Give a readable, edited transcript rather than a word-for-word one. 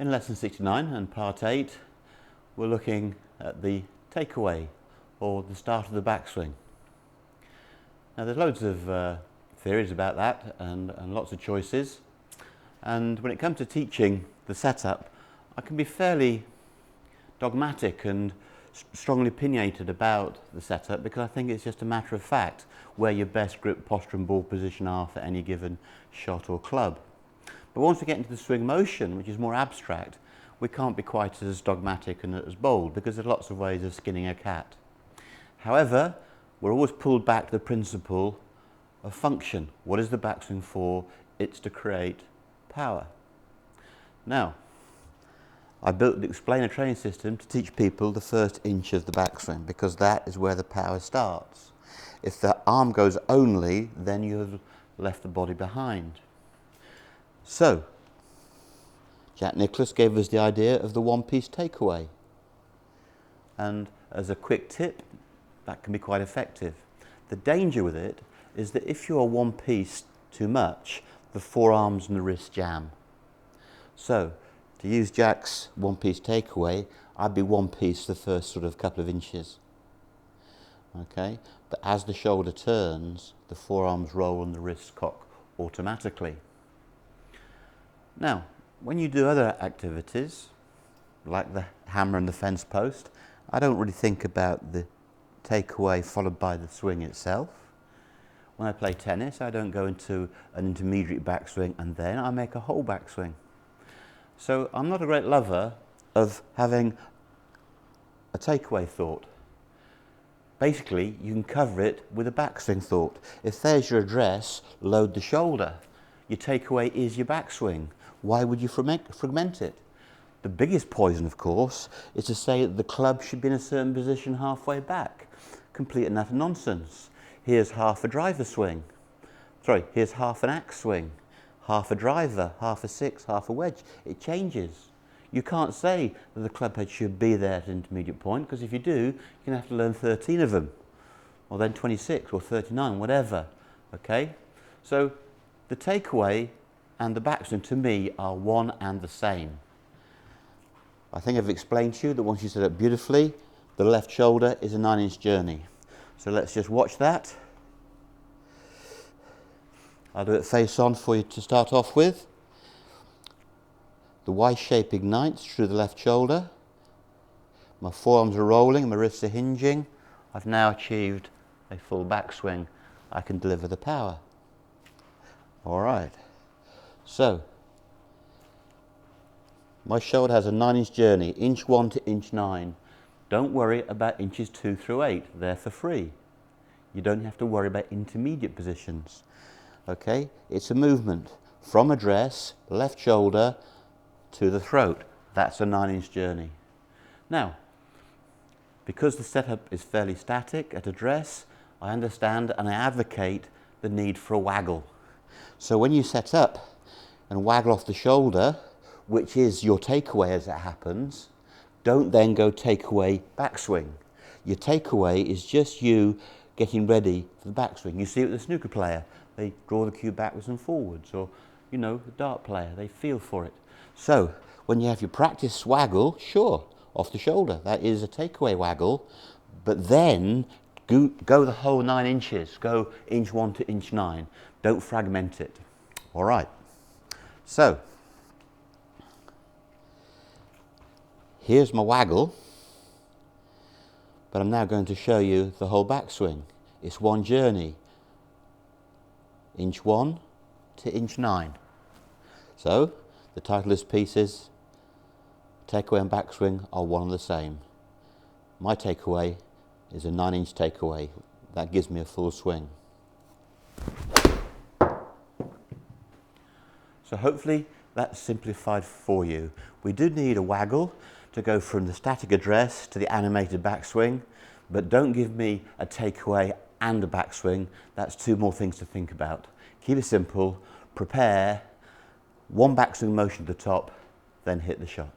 In lesson 69 and part 8, we're looking at the takeaway or the start of the backswing. Now there's loads of theories about that and lots of choices, and when it comes to teaching the setup, I can be fairly dogmatic and strongly opinionated about the setup because I think it's just a matter of fact where your best grip, posture and ball position are for any given shot or club. But once we get into the swing motion, which is more abstract, we can't be quite as dogmatic and as bold because there's lots of ways of skinning a cat. However, we're always pulled back to the principle of function. What is the backswing for? It's to create power. Now, I built the Explanar training system to teach people the first inch of the backswing because that is where the power starts. If the arm goes only, then you have left the body behind. So, Jack Nicklaus gave us the idea of the one-piece takeaway. And as a quick tip, that can be quite effective. The danger with it is that if you are one piece too much, the forearms and the wrists jam. So, to use Jack's one-piece takeaway, I'd be one piece the first sort of couple of inches. Okay? But as the shoulder turns, the forearms roll and the wrists cock automatically. Now, when you do other activities, like the hammer and the fence post, I don't really think about the takeaway followed by the swing itself. When I play tennis, I don't go into an intermediate backswing and then I make a whole backswing. So I'm not a great lover of having a takeaway thought. Basically, you can cover it with a backswing thought. If there's your address, load the shoulder. Your takeaway is your backswing. Why would you fragment it? The biggest poison, of course, is to say that the club should be in a certain position halfway back. Complete and utter nonsense. Here's half a driver swing. Sorry, here's half an axe swing. Half a driver, half a six, half a wedge. It changes. You can't say that the club head should be there at an intermediate point, because if you do, you're going to have to learn 13 of them, or then 26 or 39, whatever. Okay? So the takeaway and the backswing to me are one and the same. I think I've explained to you that once you set up beautifully, the left shoulder is a 9-inch journey. So let's just watch that. I'll do it face on for you to start off with. The Y shape ignites through the left shoulder. My forearms are rolling, my wrists are hinging. I've now achieved a full backswing. I can deliver the power. All right. So, my shoulder has a 9-inch journey, inch 1 to inch 9. Don't worry about inches 2 through 8, they're for free. You don't have to worry about intermediate positions. Okay, it's a movement from address, left shoulder, to the throat. That's a 9-inch journey. Now, because the setup is fairly static at address, I understand and I advocate the need for a waggle. So when you set up and waggle off the shoulder, which is your takeaway as it happens, don't then go takeaway backswing. Your takeaway is just you getting ready for the backswing. You see it with the snooker player. They draw the cue backwards and forwards, or, you know, the dart player, they feel for it. So when you have your practice waggle, sure, off the shoulder, that is a takeaway waggle, but then go the whole 9 inches, go inch 1 to inch 9. Don't fragment it. All right. So, here's my waggle, but I'm now going to show you the whole backswing. It's one journey, inch 1 to inch 9. So, the title of this piece is Takeaway and Backswing are one and the same. My takeaway is a 9-inch takeaway. That gives me a full swing. So hopefully that's simplified for you. We do need a waggle to go from the static address to the animated backswing, but don't give me a takeaway and a backswing. That's 2 more things to think about. Keep it simple, prepare, one backswing motion to the top, then hit the shot.